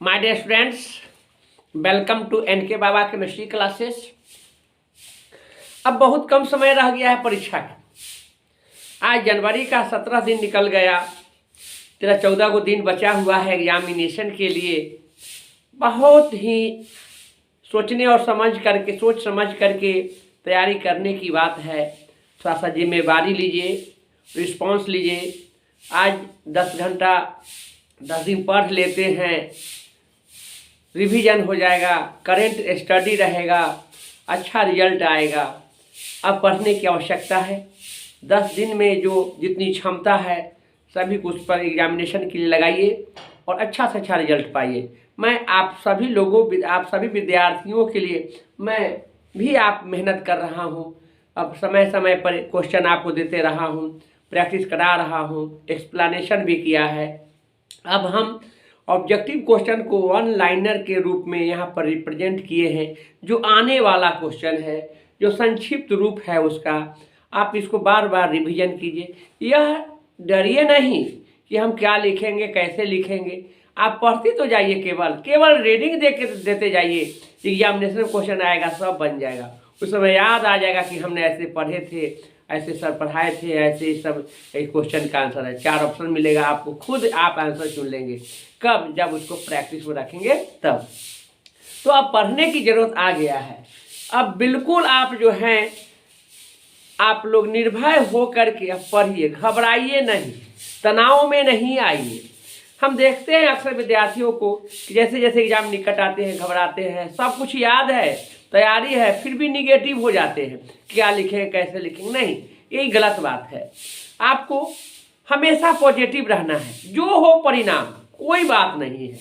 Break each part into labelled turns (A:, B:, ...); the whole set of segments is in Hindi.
A: My dear students, welcome to NK Baba chemistry classes. अब बहुत कम समय रह गया है परीक्षा का। आज जनवरी का 17 दिन निकल गया, 13-14 को दिन बचा हुआ है एग्जामिनेशन के लिए। बहुत ही सोच समझ करके तैयारी करने की बात है। थोड़ा सा जिम्मेवारी लीजिए, रिस्पॉन्स लीजिए। आज 10 घंटा 10 दिन पढ़ लेते हैं, रिवीजन हो जाएगा, करेंट स्टडी रहेगा, अच्छा रिजल्ट आएगा। अब पढ़ने की आवश्यकता है। 10 दिन में जो जितनी क्षमता है सभी कुछ पर एग्जामिनेशन के लिए लगाइए और अच्छा से अच्छा रिजल्ट पाइए। मैं आप सभी विद्यार्थियों के लिए आप मेहनत कर रहा हूँ। अब समय समय पर क्वेश्चन आपको देते रहा हूँ, प्रैक्टिस करा रहा हूँ, एक्सप्लेनेशन भी किया है। अब हम ऑब्जेक्टिव क्वेश्चन को वन लाइनर के रूप में यहाँ पर रिप्रेजेंट किए हैं। जो आने वाला क्वेश्चन है, जो संक्षिप्त रूप है उसका, आप इसको बार बार रिवीजन कीजिए। यह डरिए नहीं कि हम क्या लिखेंगे, कैसे लिखेंगे। आप पढ़ते तो जाइए, केवल रीडिंग देते जाइए। एग्जामिनेशन क्वेश्चन आएगा, सब बन जाएगा। उस समय याद आ जाएगा कि हमने ऐसे पढ़े थे, ऐसे सर पढ़ाए थे, ऐसे सब क्वेश्चन का आंसर है। 4 ऑप्शन मिलेगा आपको, खुद आप आंसर चुन लेंगे। कब? जब उसको प्रैक्टिस में रखेंगे तब। तो अब पढ़ने की जरूरत आ गया है। अब बिल्कुल आप जो हैं, आप लोग निर्भय हो करके अब पढ़िए, घबराइए नहीं, तनाव में नहीं आइए। हम देखते हैं अक्सर विद्यार्थियों को कि जैसे जैसे एग्जाम निकट आते हैं घबराते हैं। सब कुछ याद है, तैयारी है, फिर भी निगेटिव हो जाते हैं। क्या लिखें, कैसे लिखेंगे? नहीं, यही गलत बात है। आपको हमेशा पॉजिटिव रहना है। जो हो परिणाम, कोई बात नहीं है।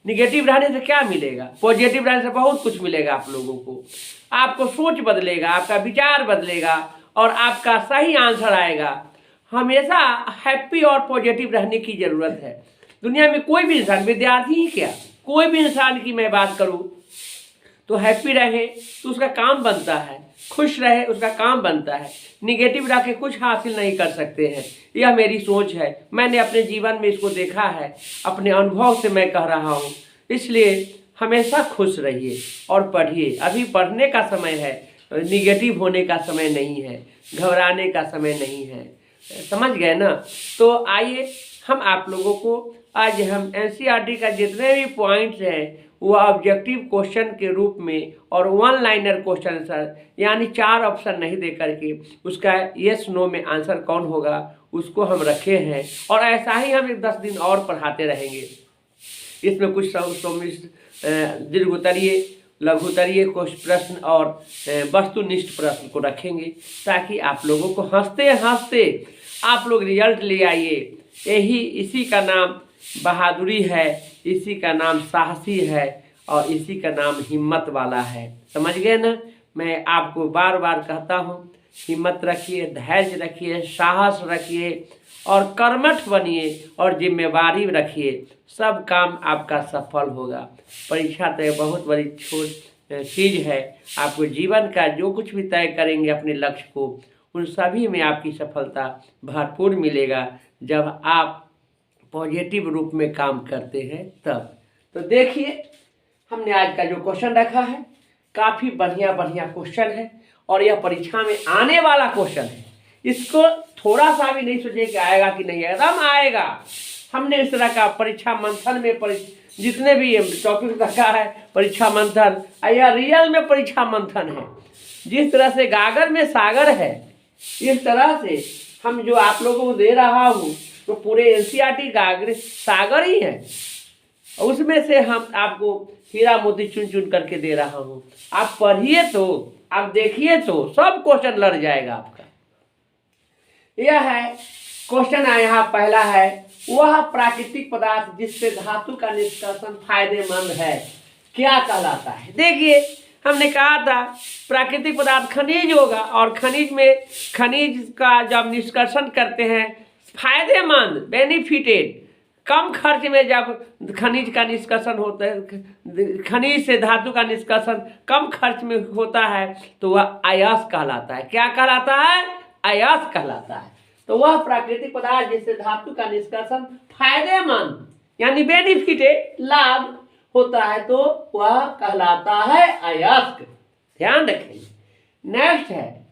A: निगेटिव रहने से क्या मिलेगा? पॉजिटिव रहने से बहुत कुछ मिलेगा आप लोगों को। आपको सोच बदलेगा, आपका विचार बदलेगा और आपका सही आंसर आएगा। हमेशा हैप्पी और पॉजिटिव रहने की ज़रूरत है। दुनिया में कोई भी इंसान, विद्यार्थी ही क्या, कोई भी इंसान की मैं बात करूं तो हैप्पी रहे तो उसका काम बनता है, खुश रहे उसका काम बनता है। निगेटिव रह के कुछ हासिल नहीं कर सकते हैं। यह मेरी सोच है, मैंने अपने जीवन में इसको देखा है, अपने अनुभव से मैं कह रहा हूँ। इसलिए हमेशा खुश रहिए और पढ़िए। अभी पढ़ने का समय है, निगेटिव होने का समय नहीं है, घबराने का समय नहीं है। समझ गए ना? तो आइए हम आप लोगों को आज हम एनसीईआरटी का जितने भी पॉइंट्स हैं वो ऑब्जेक्टिव क्वेश्चन के रूप में और वन लाइनर क्वेश्चन आंसर, यानी 4 ऑप्शन नहीं दे करके उसका येस नो में आंसर कौन होगा उसको हम रखे हैं। और ऐसा ही हम 10 दिन और पढ़ाते रहेंगे। इसमें कुछ दीर्घोत्तरीय, लघुत्तरीय प्रश्न और वस्तुनिष्ठ प्रश्न को रखेंगे ताकि आप लोगों को हंसते हंसते आप लोग रिजल्ट ले आइए। इसी का नाम बहादुरी है, इसी का नाम साहसी है और इसी का नाम हिम्मत वाला है। समझ गए ना? मैं आपको बार बार कहता हूँ, हिम्मत रखिए, धैर्य रखिए, साहस रखिए और कर्मठ बनिए और जिम्मेवारी रखिए। सब काम आपका सफल होगा। परीक्षा तो बहुत बड़ी चीज़ है। आपको जीवन का जो कुछ भी तय करेंगे अपने लक्ष्य को, उन सभी में आपकी सफलता भरपूर मिलेगा जब आप पॉजिटिव रूप में काम करते हैं तब। तो देखिए, हमने आज का जो क्वेश्चन रखा है काफ़ी बढ़िया क्वेश्चन है और यह परीक्षा में आने वाला क्वेश्चन है। इसको थोड़ा सा भी नहीं सोचिए कि आएगा कि नहीं, एकदम आएगा। हमने इस तरह का परीक्षा मंथन में जितने भी टॉपिक रखा है, परीक्षा मंथन, यह रियल में परीक्षा मंथन है। जिस तरह से गागर में सागर है, इस तरह से हम जो आप लोगों को दे रहा हूँ तो पूरे एनसीईआरटी गागर सागर ही है। उसमें से हम आपको हीरा मोती चुन चुन करके दे रहा हूँ। आप पढ़िए तो, आप देखिए तो सब क्वेश्चन लड़ जाएगा आपका। यह है क्वेश्चन यहाँ पहला है, वह प्राकृतिक पदार्थ जिससे धातु का निष्कर्षण फायदेमंद है क्या कहलाता है? देखिए, हमने कहा था प्राकृतिक पदार्थ खनिज होगा और खनिज का जब निष्कर्षण करते हैं फायदेमंद, बेनिफिटेड, कम खर्च में जब खनिज का निष्कर्षण होता है, खनिज से धातु का निष्कर्षण कम खर्च में होता है तो वह अयस्क कहलाता है। क्या कहलाता है? अयस्क कहलाता है। तो वह प्राकृतिक पदार्थ जिससे धातु का निष्कर्षण फायदेमंद यानी बेनिफिटेड, लाभ होता है तो वह कहलाता है अयस्क। ध्यान रखें। नेक्स्ट है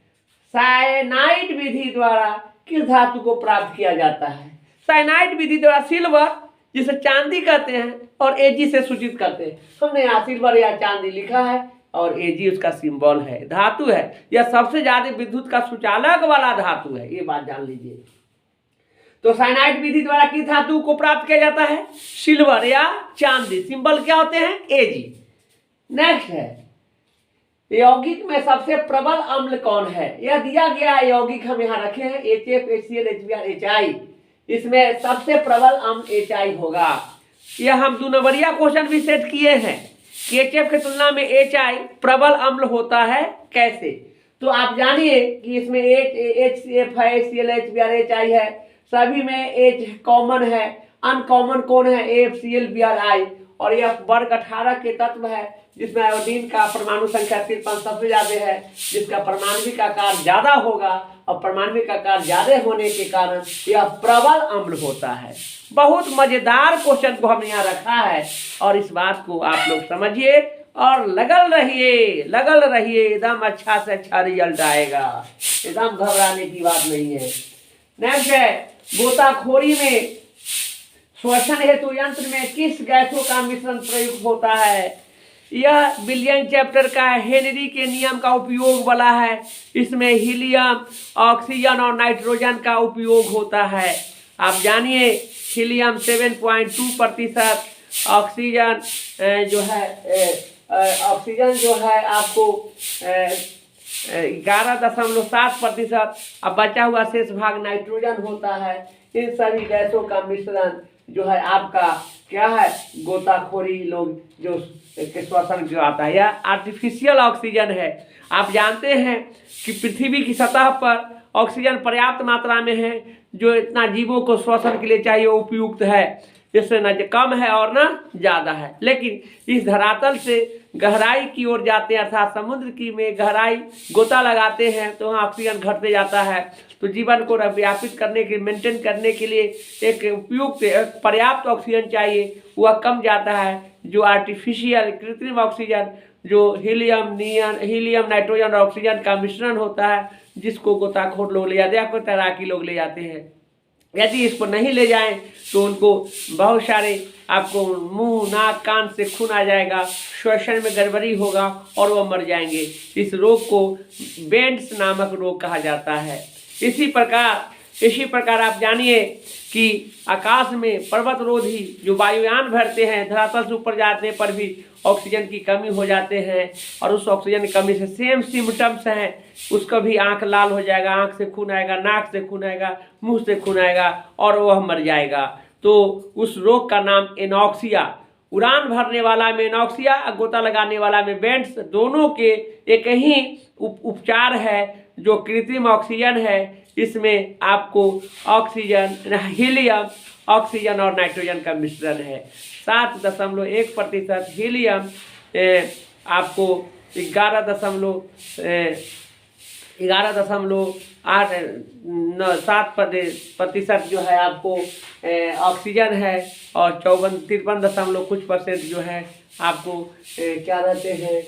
A: साइनाइड विधि द्वारा किस धातु को प्राप्त किया जाता है? साइनाइड विधि द्वारा सिल्वर, जिसे चांदी कहते हैं, और एजी से सूचित करते हैं। हमने यहाँ सिल्वर या चांदी लिखा है और एजी उसका सिंबल है, धातु है। यह सबसे ज्यादा विद्युत का सुचालक वाला धातु है, ये बात जान लीजिए। तो साइनाइड विधि द्वारा किस धातु को प्राप्त किया जाता है? सिल्वर या चांदी। सिंबल क्या होते हैं? एजी। नेक्स्ट है यौगिक में सबसे प्रबल अम्ल कौन है? यह दिया गया यौगिक हम यहाँ रखे हैं HF, HCl, HBr, HI। इसमें सबसे प्रबल अम्ल HI होगा। यह हम 2 नंबरिया क्वेश्चन भी सेट किए हैं कि HF के तुलना में HI प्रबल अम्ल होता है कैसे। तो आप जानिए कि इसमें HCF है, HCl, HBr, HI है, सभी में H कॉमन है। अनकॉमन कौन है? AFCl, BrI। और यह वर्ग 18 के तत्व है जिसमें आयोडीन का परमाणु संख्या 53 सबसे ज्यादा है, जिसका परमाणविक आकार ज्यादा होगा और परमाणविक आकार ज्यादा होने के कारण यह प्रबल अम्ल होता है। बहुत मजेदार क्वेश्चन को हमने यहाँ रखा है और इस बात को आप लोग समझिए और लगल रहिए, एकदम अच्छा से अच्छा रिजल्ट आएगा, एकदम घबराने की बात नहीं है। नेक्स्ट है गोताखोरी में श्वसन हेतु यंत्र में किस गैसों का मिश्रण प्रयुक्त होता है? यह विलियम चैप्टर का हेनरी के नियम का उपयोग वाला है। इसमें हीलियम, ऑक्सीजन और नाइट्रोजन का उपयोग होता है। आप जानिए हीलियम 7.2%, ऑक्सीजन जो है आपको 11.7%, अब बचा हुआ शेष भाग नाइट्रोजन होता है। इन सभी गैसों का मिश्रण जो है आपका क्या है? गोताखोरी लोग जो श्वसन जो आता है, यह आर्टिफिशियल ऑक्सीजन है। आप जानते हैं कि पृथ्वी की सतह पर ऑक्सीजन पर्याप्त मात्रा में है, जो इतना जीवों को श्वसन के लिए चाहिए उपयुक्त है। इससे न कम है और न ज़्यादा है। लेकिन इस धरातल से गहराई की ओर जाते हैं, अर्थात समुद्र की में गहराई गोता लगाते हैं तो वहाँ ऑक्सीजन घटते जाता है। तो जीवन को व्यापित करने के मेंटेन करने के लिए एक उपयुक्त पर्याप्त ऑक्सीजन चाहिए, वह कम जाता है। जो आर्टिफिशियल कृत्रिम ऑक्सीजन जो हीलियम, नाइट्रोजन और ऑक्सीजन का मिश्रण होता है, जिसको गोताखोर लोग ले जाते हैं या कोई तैराकी लोग ले जाते हैं। यदि इसको नहीं ले जाएं तो उनको बहुत सारे आपको मुंह, नाक, कान से खून आ जाएगा, श्वसन में गड़बड़ी होगा और वो मर जाएंगे। इस रोग को बेंट्स नामक रोग कहा जाता है। इसी प्रकार आप जानिए कि आकाश में पर्वतरोधी जो वायुयान भरते हैं, धरातल से ऊपर जाने पर भी ऑक्सीजन की कमी हो जाते हैं और उस ऑक्सीजन की कमी से सेम सिम्टम्स हैं। उसका भी आंख लाल हो जाएगा, आंख से खून आएगा, नाक से खून आएगा, मुंह से खून आएगा और वह मर जाएगा। तो उस रोग का नाम एनॉक्सिया, उड़ान भरने वाला में एनॉक्सिया, गोता लगाने वाला में बेंट्स, दोनों के एक ही उपचार है जो कृत्रिम ऑक्सीजन है। इसमें आपको ऑक्सीजन, हीलियम, ऑक्सीजन और नाइट्रोजन का मिश्रण है। 7.1% हीलियम, आपको 11.7% जो है आपको ऑक्सीजन है और 53 कुछ % जो है आपको क्या रहते हैं?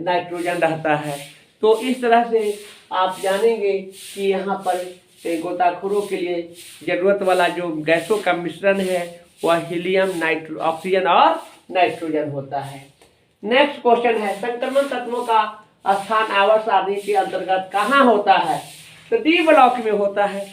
A: नाइट्रोजन रहता है। तो इस तरह से आप जानेंगे कि यहाँ पर गोताखोरों के लिए जरूरत वाला जो गैसों का मिश्रण है वह हीलियम, ऑक्सीजन और नाइट्रोजन होता है। नेक्स्ट क्वेश्चन है संक्रमण तत्वों का स्थान आवर्त सारणी के अंतर्गत कहाँ होता है? तो डी ब्लॉक में होता है।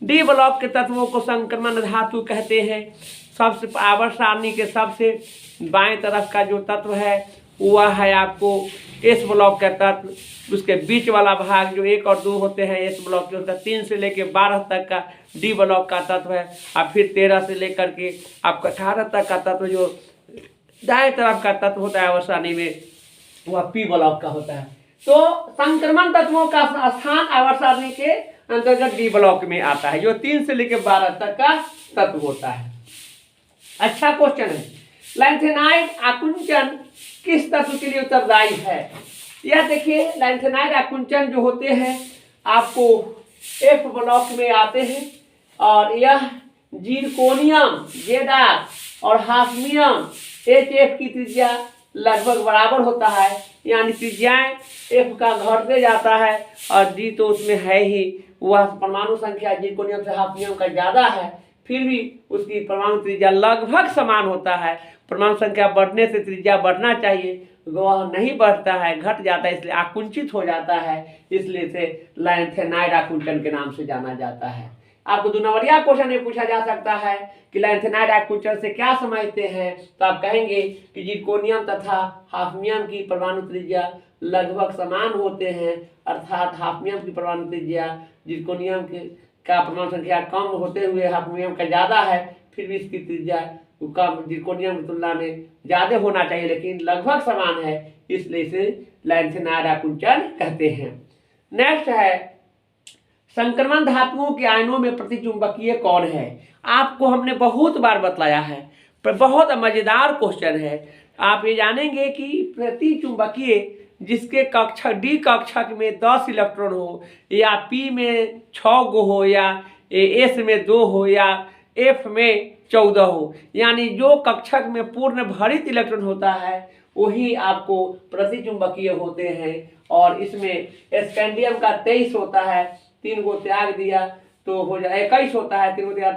A: डी ब्लॉक के तत्वों को संक्रमण धातु कहते हैं। सबसे आवर्त सारणी के सबसे बाएं तरफ का जो तत्व है वह है आपको एस ब्लॉक का तत्व। उसके बीच वाला भाग जो 1 और 2 होते हैं एस ब्लॉक के, उसका 3 से लेकर 12 तक का डी ब्लॉक का तत्व है। और फिर 13 से लेकर के आपका 18 तक का तत्व जो दाएं तरफ का तत्व होता है आवर्त सारणी में, वह पी ब्लॉक का होता है। तो संक्रमण तत्वों का स्थान आवर्त सारणी के अंतर्गत डी ब्लॉक में आता है, जो 3 से लेकर 12 तक का तत्व होता है। अच्छा क्वेश्चन है, लैंथेनाइड आकुंचन किस तत्व के लिए उत्तरदायी है? यह देखिए लैंथेनाइड आकुंचन जो होते हैं आपको एफ ब्लॉक में आते हैं और यह जीरकोनियम, जेडार और हाफनियम एच एफ की त्रिज्या लगभग बराबर होता है, यानी त्रिज्याएं एफ का घटते जाता है और डी तो उसमें है ही, वह परमाणु संख्या जिरकोनियम से हाफनियम का ज़्यादा है, फिर भी उसकी परमाणु त्रिज्या लगभग समान होता है। परमाणु संख्या बढ़ने से त्रिज्या बढ़ना चाहिए, वह नहीं बढ़ता है, घट जाता है, इसलिए आकुंचित हो जाता है, इसलिए इसे लैंथेनाइड आकुंचन के नाम से जाना जाता है। आपको 2 नंबरिया क्वेश्चन में पूछा जा सकता है कि लैंथेनाइड आकुंचन से क्या समझते हैं, तो आप कहेंगे कि जिरकोनियम तथा हाफनियम की परमाणु त्रिज्या लगभग समान होते हैं, अर्थात हाफनियम की परमाणु त्रिज्या जिरकोनियम का परमाणु संख्या कम होते हुए हाफनियम का ज़्यादा है, फिर भी इसकी त्रिज्या कम जिरकोनियम की तुलना में ज़्यादा होना चाहिए, लेकिन लगभग समान है, इसलिए इसे लैंथेनाइड आकुंचन कहते हैं। नेक्स्ट है संक्रमण धातुओं के आयनों में प्रतिचुंबकीय कौन है। आपको हमने बहुत बार बतलाया है, पर बहुत मजेदार क्वेश्चन है। आप ये जानेंगे कि प्रतिचुंबकीय जिसके कक्षक डी कक्षक में 10 इलेक्ट्रॉन हो, या पी में 6 गो हो, या एस में 2 हो, या एफ में 14 हो, यानी जो कक्षक में पूर्ण भरित इलेक्ट्रॉन होता है वही आपको प्रतिचुंबकीय होते हैं। और इसमें स्कैंडियम का 23 होता है, 3 को त्याग दिया तो हो जाए 21 होता है, 3 को दिया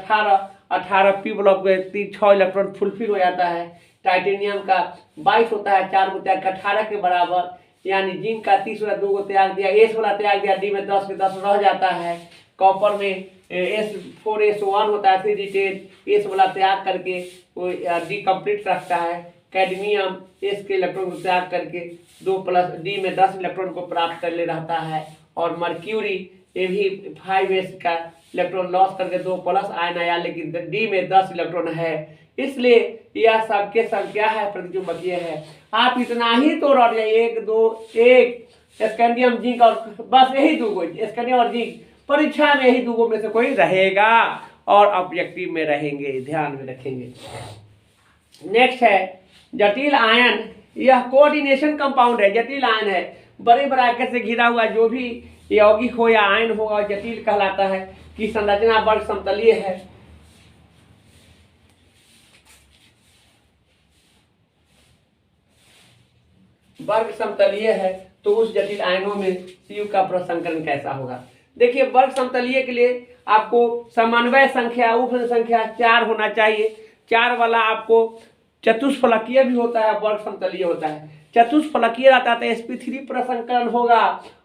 A: 18 पी ब्लॉक में 6 इलेक्ट्रॉन फुलफिल हो जाता है। टाइटेनियम का 22 होता है, 4 को त्याग 18 के बराबर, यानी जिंक का 30 वाला 2 को त्याग दिया, एस वाला त्याग दिया, डी में 10 के 10 रह जाता है। कॉपर में S4S1 होता है, 3D10 एस वाला त्याग करके वो डी कंप्लीट रखता है। कैडमियम एस के इलेक्ट्रॉन को त्याग करके 2+ डी में 10 इलेक्ट्रॉन को प्राप्त कर ले रहता है। और मर्क्यूरी ये भी 5s का इलेक्ट्रॉन लॉस करके 2+ आयन आया, लेकिन डी में 10 इलेक्ट्रॉन है, इसलिए यह सबके सब क्या है, प्रतिचुंबकीय है। आप इतना ही तो रट जाइए, 1 2 1 स्कैंडियम जिंक और बस यही 2 स्कैंडियम और जिंक, परीक्षा में यही 2 में से कोई रहेगा और ऑब्जेक्टिव में रहेंगे, ध्यान में रखेंगे। नेक्स्ट है जटिल आयन, यह कोऑर्डिनेशन कंपाउंड है, जटिल आयन है, बड़े ब्रैकेट से घिरा हुआ जो भी यौगिक हो या आयन होगा जटिल कहलाता है, कि संरचना वर्ग समतलीय है। वर्ग समतलीय है तो उस जटिल आयनों में CU का प्रसंकरण कैसा होगा। देखिए वर्ग समतलीय के लिए आपको समन्वय संख्या उपसंख्या संख्या 4 होना चाहिए। 4 वाला आपको चतुष्फलकीय भी होता है, वर्ग समतलीय होता है। चतुष्फलकीय रहता है तो sp3 प्रसंकरण होगा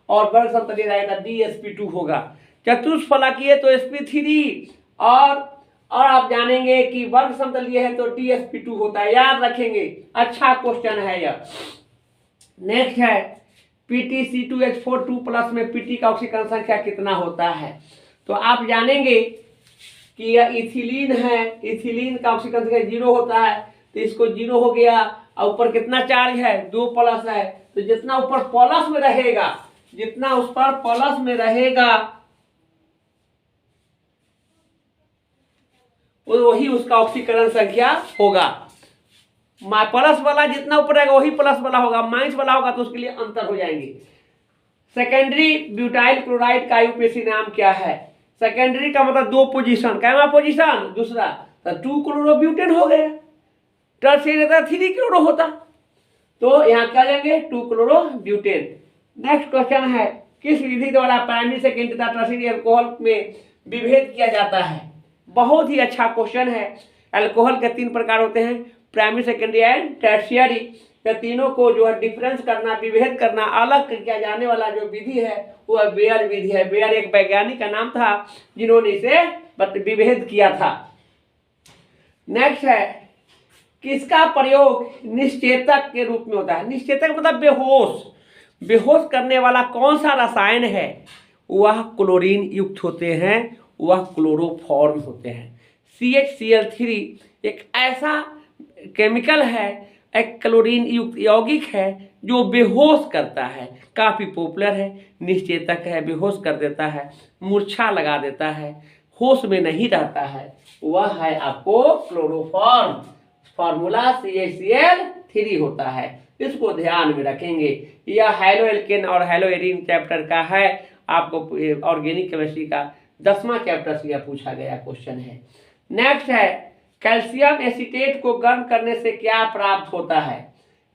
A: और वर्ग समतलीय रहेगा DsP2 होगा। चतुष्फलकीय तो sp3 और आप जानेंगे कि वर्ग समतलीय है तो DsP2 होता है, याद रखेंगे, अच्छा क्वेश्चन है यह। नेक्स्ट है PtC2H4 2+ में Pt का ऑक्सीकरण संख्या कितना होता है। तो आप जानेंगे कि यह इथिलीन है, इथिलीन का ऑक्सीकरण संख्या 0 होता है, तो इसको 0 हो गया और ऊपर कितना चार्ज है 2+ है, तो जितना ऊपर प्लस में रहेगा, जितना उस पर प्लस में रहेगा वही उसका ऑक्सीकरण संख्या होगा। प्लस वाला जितना ऊपर रहेगा वही प्लस वाला होगा, माइनस वाला होगा तो उसके लिए अंतर हो जाएंगे। सेकेंडरी ब्यूटाइल क्लोराइड का यूपीएससी नाम क्या है। सेकेंडरी का मतलब 2 पोजीशन, क्या पोजीशन दूसरा, तो 2 क्लोरोब्यूटेन हो गया। टर्शियरी रहता 3 क्लोरो होता, तो यहाँ क्या लेंगे 2 क्लोरोब्यूटेन। नेक्स्ट क्वेश्चन है किस विधि द्वारा प्राइमरी सेकेंडरी तथा टर्शियरी अल्कोहल में विभेद किया जाता है। बहुत ही अच्छा क्वेश्चन है। अल्कोहल के 3 प्रकार होते हैं, प्राइमरी सेकेंडरी एंड टर्शियरी। ये तीनों को जो है डिफरेंस करना, विभेद करना, अलग किया जाने वाला जो विधि है वह बेयर विधि है। बेयर एक वैज्ञानिक का नाम था जिन्होंने इसे विभेद किया था। नेक्स्ट है किसका प्रयोग निश्चेतक के रूप में होता है। निश्चेतक मतलब बेहोश करने वाला कौन सा रसायन है, वह क्लोरीन युक्त होते हैं, वह क्लोरोफॉर्म होते हैं। CHCl3 एक ऐसा केमिकल है, एक क्लोरीन युक्त यौगिक है जो बेहोश करता है, काफ़ी पॉपुलर है, निश्चेतक है, बेहोश कर देता है, मूर्छा लगा देता है, होश में नहीं रहता है, वह है आपको क्लोरोफॉर्म। फार्मूला CHCl3 होता है, इसको ध्यान में रखेंगे। यह हेलोएल्केन और हेलोएरीन चैप्टर का है, आपको ऑर्गेनिक केमिस्ट्री का 10वां चैप्टर से यह पूछा गया क्वेश्चन है। नेक्स्ट है कैल्शियम एसीटेट को गर्म करने से क्या प्राप्त होता है?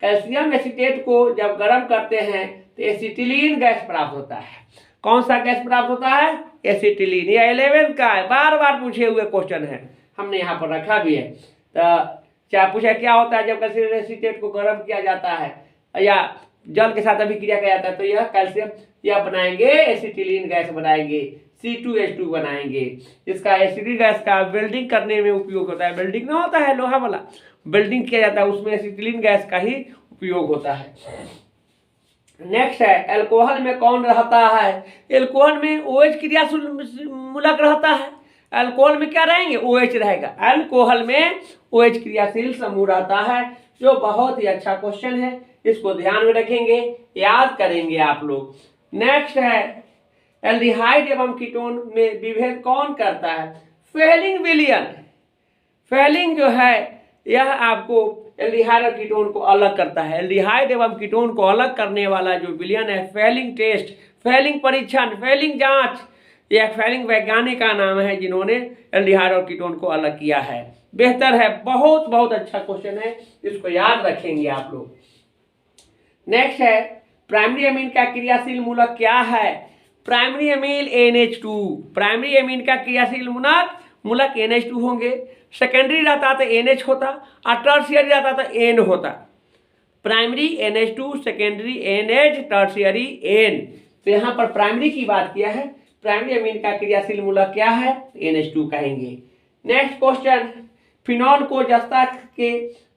A: कैल्शियम एसीटेट को जब गर्म करते हैं तो एसिटिलीन गैस प्राप्त होता है। कौन सा गैस प्राप्त होता है? एसिटिलीन। ये 11 का है, बार बार पूछे हुए क्वेश्चन है, हमने यहाँ पर रखा भी है। तो क्या पूछा क्या होता है जब कैल्शियम एसीटेट को गर्म किया जाता है या जल के साथ अभिक्रिया किया जाता है? तो यह कैल्शियम यह बनाएंगे एसिटिलीन गैस बनाएंगे, C2H2 बनाएंगे। इसका एसिटिक गैस का वेल्डिंग करने में उपयोग होता है। वेल्डिंग ना होता है लोहा वाला, वेल्डिंग किया जाता है, उसमें एसिटिलीन गैस का ही उपयोग होता है। नेक्स्ट है, अल्कोहल में कौन रहता है? अल्कोहल में OH क्रियाशील मूलक रहता है। अल्कोहल में क्या रहेंगे? OH रहेगा। अल्कोहल में OH क्रियाशील समूह रहता है, जो बहुत ही अच्छा क्वेश्चन है, इसको ध्यान में रखेंगे, याद करेंगे आप लोग। नेक्स्ट है, एल्डिहाइड एवं कीटोन में विभेद कौन करता है? फेलिंग विलियन। फेलिंग जो है यह आपको एल्डिहाइड और कीटोन को अलग करता है। एल्डिहाइड एवं कीटोन को अलग करने वाला जो विलियन है, फेलिंग टेस्ट, फेलिंग परीक्षण, फेलिंग जांच, यह फेलिंग वैज्ञानिक का नाम है जिन्होंने एल्डिहाइड और कीटोन को अलग किया है। बेहतर है, बहुत बहुत अच्छा क्वेश्चन है, इसको याद रखेंगे आप लोग। नेक्स्ट है, प्राइमरी अमीन का क्रियाशील मूलक क्या है? Primary amine NH2। Primary amine का क्रियाशील मूलक NH2 होंगे। सेकेंडरी रहता तो NH होता और टर्शियरी रहता तो N होता। Primary NH2, secondary NH, tertiary N। तो यहाँ पर प्राइमरी की बात किया है। प्राइमरी अमीन का क्रियाशील मूलक क्या है? NH2 कहेंगे। नेक्स्ट क्वेश्चन, फिनॉल को जस्ता के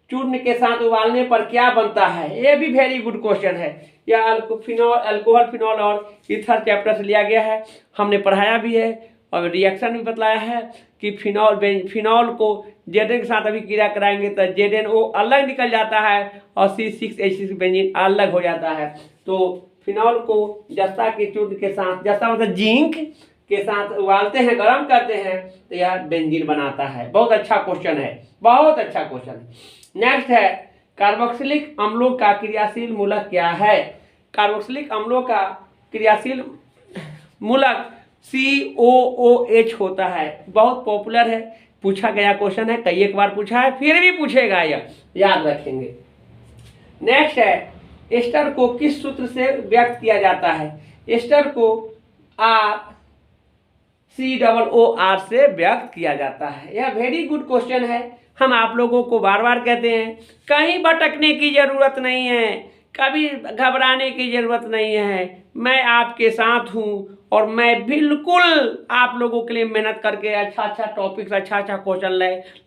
A: चूर्ण के साथ उबालने पर क्या बनता है? ये भी वेरी गुड क्वेश्चन है। यह अल्कोहल, फिनॉल और ईथर चैप्टर से लिया गया है, हमने पढ़ाया भी है और रिएक्शन भी बतलाया है कि फिनॉल को Zn के साथ अभी क्रिया कराएंगे तो ZnO अलग निकल जाता है और C6H6 बेंजीन अलग हो जाता है। तो फिनॉल को जस्ता के चूर्ण के साथ, जस्ता मतलब जिंक के साथ उबालते हैं, गर्म करते हैं, तो यह बेंजीन बनाता है। बहुत अच्छा क्वेश्चन है, बहुत अच्छा क्वेश्चन है। नेक्स्ट है, कार्बोक्सिलिक अम्लों का क्रियाशील मूलक क्या है? कार्बोक्सिलिक अम्लों का क्रियाशील मूलक COOH होता है। बहुत पॉपुलर है, पूछा गया क्वेश्चन है, कई एक बार पूछा है, फिर भी पूछेगा, यह याद रखेंगे। नेक्स्ट है, एस्टर को किस सूत्र से व्यक्त किया जाता है? एस्टर को COOR से व्यक्त किया जाता है। यह वेरी गुड क्वेश्चन है। हम आप लोगों को बार बार कहते हैं, कहीं भटकने की जरूरत नहीं है, कभी घबराने की जरूरत नहीं है। मैं आपके साथ हूँ और मैं बिल्कुल आप लोगों के लिए मेहनत करके अच्छा टॉपिक्स, अच्छा क्वेश्चन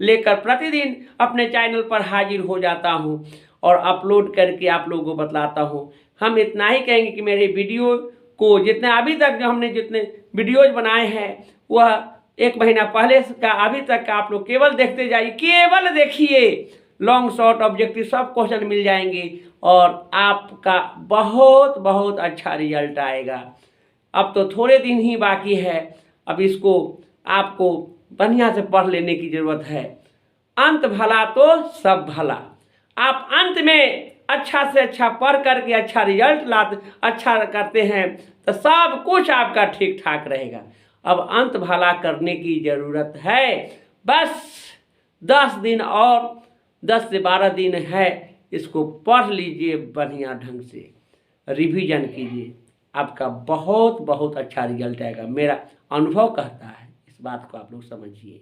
A: लेकर प्रतिदिन अपने चैनल पर हाजिर हो जाता हूँ और अपलोड करके आप लोगों को बतलाता हूँ। हम इतना ही कहेंगे कि मेरे वीडियो को जितने अभी तक जो हमने जितने वीडियोज बनाए हैं वह 1 महीना पहले का अभी तक का आप लोग केवल देखते जाइए, केवल देखिए, लॉन्ग शॉर्ट ऑब्जेक्टिव सब क्वेश्चन मिल जाएंगे और आपका बहुत बहुत अच्छा रिजल्ट आएगा। अब तो थोड़े दिन ही बाकी है, अब इसको आपको बढ़िया से पढ़ लेने की ज़रूरत है। अंत भला तो सब भला। आप अंत में अच्छा से अच्छा पढ़ करके अच्छा रिजल्ट अच्छा करते हैं तो सब कुछ आपका ठीक ठाक रहेगा। अब अंत भला करने की ज़रूरत है, बस 10 दिन और 10 से 12 दिन है, इसको पढ़ लीजिए, बढ़िया ढंग से रिवीजन कीजिए, आपका बहुत बहुत अच्छा रिजल्ट आएगा। मेरा अनुभव कहता है, इस बात को आप लोग समझिए।